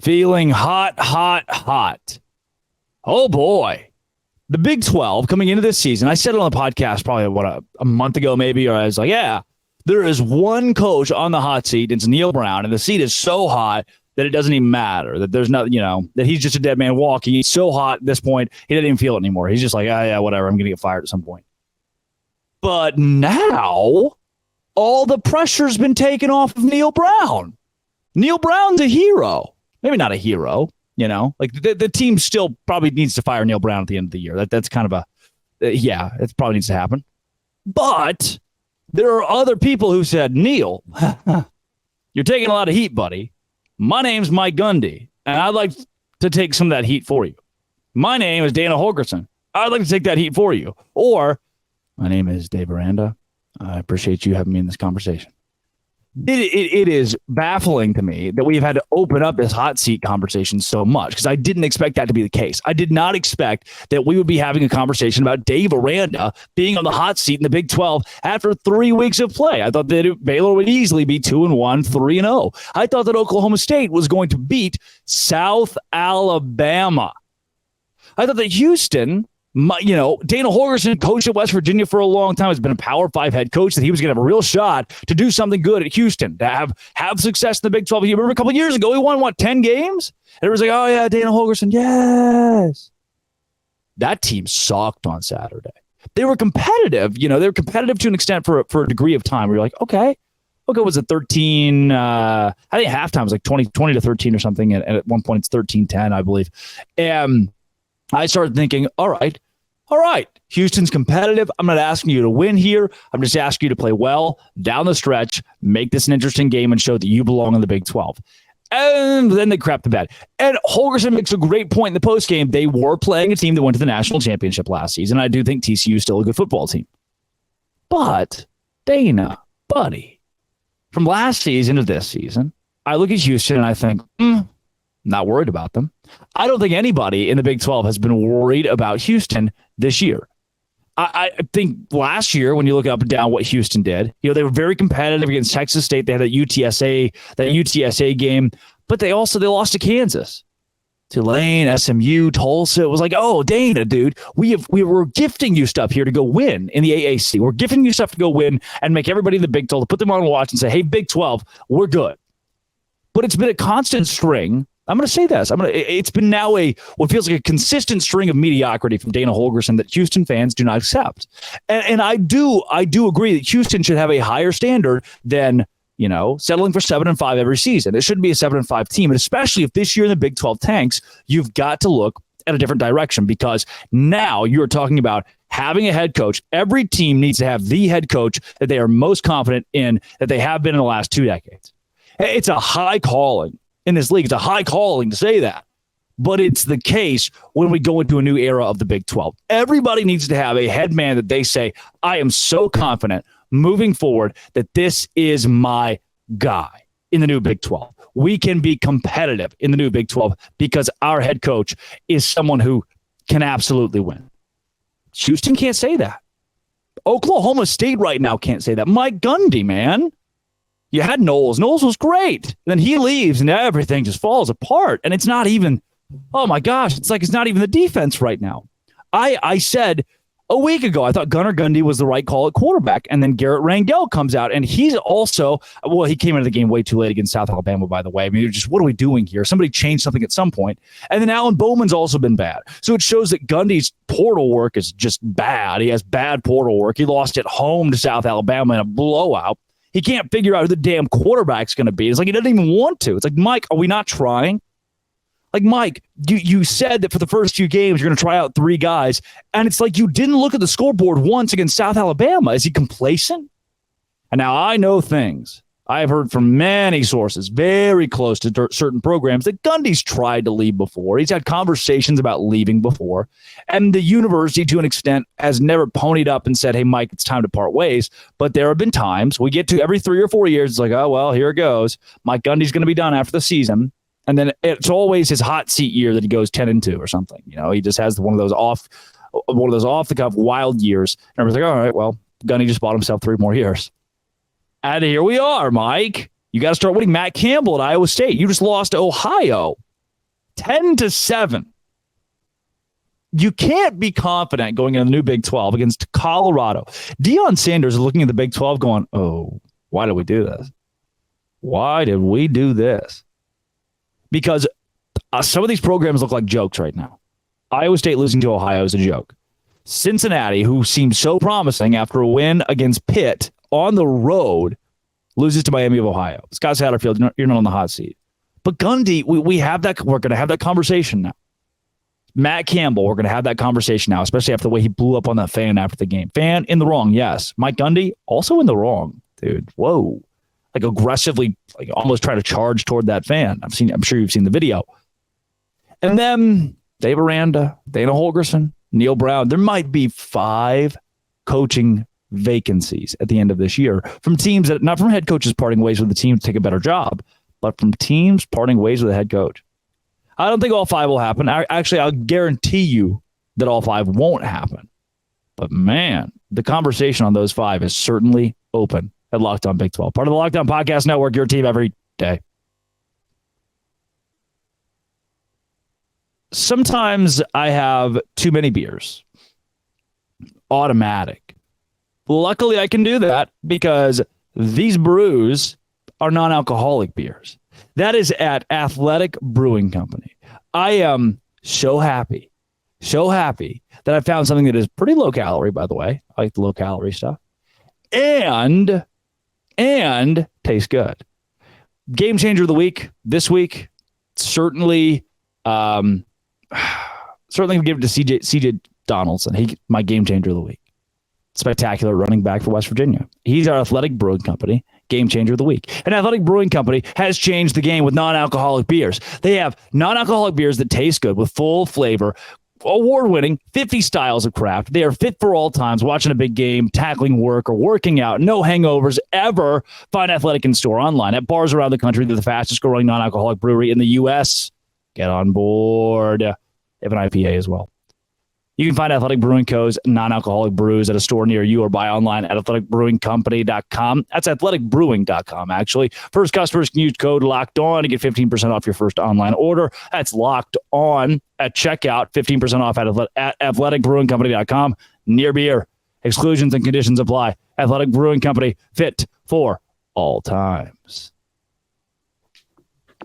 Feeling hot, hot, hot. Oh, boy. The Big 12 coming into this season, I said it on the podcast probably, a month ago maybe, or I was like, yeah, there is one coach on the hot seat. It's Neil Brown, and the seat is so hot that it doesn't even matter, that there's not, that he's just a dead man walking. He's so hot at this point, he doesn't even feel it anymore. He's just like, yeah, whatever, I'm going to get fired at some point. But now, all the pressure's been taken off of Neil Brown. Neil Brown's a hero. Maybe not a hero, like the team still probably needs to fire Neil Brown at the end of the year. That's kind of it probably needs to happen. But there are other people who said, Neil, you're taking a lot of heat, buddy. My name's Mike Gundy, and I'd like to take some of that heat for you. My name is Dana Holgorsen. I'd like to take that heat for you. Or, my name is Dave Aranda. I appreciate you having me in this conversation. It is baffling to me that we've had to open up this hot seat conversation so much, because I didn't expect that to be the case. I did not expect that we would be having a conversation about Dave Aranda being on the hot seat in the Big 12 after 3 weeks of play. I thought that Baylor would easily be 2-1, 3-0. I thought that Oklahoma State was going to beat South Alabama. I thought that Houston, Dana Holgorsen coached at West Virginia for a long time, has been a Power 5 head coach, that he was going to have a real shot to do something good at Houston, to have success in the Big 12. You remember a couple of years ago, he won, 10 games? And it was like, oh, yeah, Dana Holgorsen, yes. That team sucked on Saturday. They were competitive. They were competitive to an extent for a degree of time where you're like, okay, was it 13? I think halftime was like 20 to 13 or something. And at one point, it's 13-10, I believe. And I started thinking, all right, Houston's competitive. I'm not asking you to win here. I'm just asking you to play well down the stretch, make this an interesting game, and show that you belong in the Big 12. And then they crap the bed. And Holgorsen makes a great point in the postgame. They were playing a team that went to the national championship last season. I do think TCU is still a good football team. But, Dana, buddy, from last season to this season, I look at Houston and I think, not worried about them. I don't think anybody in the Big 12 has been worried about Houston this year. I think last year, when you look up and down what Houston did, they were very competitive against Texas State. They had that UTSA game, but they lost to Kansas, Tulane, SMU, Tulsa. It was like, oh, Dana, dude, we were gifting you stuff here to go win in the AAC. We're gifting you stuff to go win and make everybody in the Big 12 to put them on watch and say, hey, Big 12, we're good. But it's been a constant string. I'm going to say this. It's been now what feels like a consistent string of mediocrity from Dana Holgorsen that Houston fans do not accept. And I do agree that Houston should have a higher standard than, settling for 7-5 every season. It shouldn't be a 7-5 team. And especially if this year in the Big 12 tanks, you've got to look at a different direction, because now you're talking about having a head coach. Every team needs to have the head coach that they are most confident in, that they have been in the last 2 decades. It's a high calling. In this league, it's a high calling to say that, but it's the case when we go into a new era of the Big 12. Everybody needs to have a head man that they say, I am so confident moving forward that this is my guy in the new Big 12. We can be competitive in the new Big 12 because our head coach is someone who can absolutely win. Houston can't say that. Oklahoma State right now can't say that. Mike Gundy, man. You had Knowles. Knowles was great. Then he leaves and everything just falls apart. And it's not even, oh my gosh, it's not even the defense right now. I said a week ago, I thought Gundy was the right call at quarterback. And then Garrett Rangel comes out, and he's also, he came into the game way too late against South Alabama, by the way. I mean, just, what are we doing here? Somebody changed something at some point. And then Alan Bowman's also been bad. So it shows that Gundy's portal work is just bad. He has bad portal work. He lost at home to South Alabama in a blowout. He can't figure out who the damn quarterback's going to be. It's like he doesn't even want to. It's like, Mike, are we not trying? Like, Mike, you said that for the first few games you're going to try out 3 guys, and it's like you didn't look at the scoreboard once against South Alabama. Is he complacent? And now I know things. I have heard from many sources very close to certain programs that Gundy's tried to leave before. He's had conversations about leaving before. And the university, to an extent, has never ponied up and said, hey, Mike, it's time to part ways. But there have been times we get to every 3 or 4 years. It's like, oh, well, here it goes. Mike Gundy's going to be done after the season. And then it's always his hot seat year that he goes 10-2 or something. He just has one of those off the cuff wild years. And everyone's like, all right, well, Gundy just bought himself 3 more years. And here we are, Mike. You got to start winning. Matt Campbell at Iowa State. You just lost to Ohio 10-7. You can't be confident going into the new Big 12 against Colorado. Deion Sanders is looking at the Big 12 going, oh, why did we do this? Why did we do this? Because some of these programs look like jokes right now. Iowa State losing to Ohio is a joke. Cincinnati, who seemed so promising after a win against Pitt on the road, loses to Miami of Ohio. Scott Satterfield, you're not on the hot seat. But Gundy, we have that. We're going to have that conversation now. Matt Campbell, we're going to have that conversation now, especially after the way he blew up on that fan after the game. Fan in the wrong, yes. Mike Gundy, also in the wrong, dude. Whoa. Like aggressively, like almost try to charge toward that fan. I'm sure you've seen the video. And then Dave Aranda, Dana Holgorsen, Neil Brown. There might be 5 coaching vacancies at the end of this year from teams that, not from head coaches parting ways with the team to take a better job, but from teams parting ways with a head coach. I don't think all 5 will happen. I'll guarantee you that all 5 won't happen. But man, the conversation on those 5 is certainly open at Locked On Big 12. Part of the Locked On Podcast Network, your team every day. Sometimes I have too many beers. Automatic. Luckily, I can do that because these brews are non-alcoholic beers. That is at Athletic Brewing Company. I am so happy that I found something that is pretty low calorie, by the way. I like the low calorie stuff. And tastes good. Game changer of the week this week. Certainly give it to CJ Donaldson. He my game changer of the week. Spectacular running back for West Virginia. He's our Athletic Brewing Company game changer of the week. And Athletic Brewing Company has changed the game with non-alcoholic beers. They have non-alcoholic beers that taste good with full flavor, award-winning 50 styles of craft. They are fit for all times, watching a big game, tackling work, or working out. No hangovers ever. Find Athletic in store, online, at bars around the country. They're the fastest growing non-alcoholic brewery in the U.S. Get on board. They have an IPA as well. You can find Athletic Brewing Co.'s non-alcoholic brews at a store near you or buy online at athleticbrewingcompany.com. That's athleticbrewing.com, actually. First customers can use code Locked On to get 15% off your first online order. That's Locked On at checkout. 15% off at athleticbrewingcompany.com. Near beer. Exclusions and conditions apply. Athletic Brewing Company, fit for all times.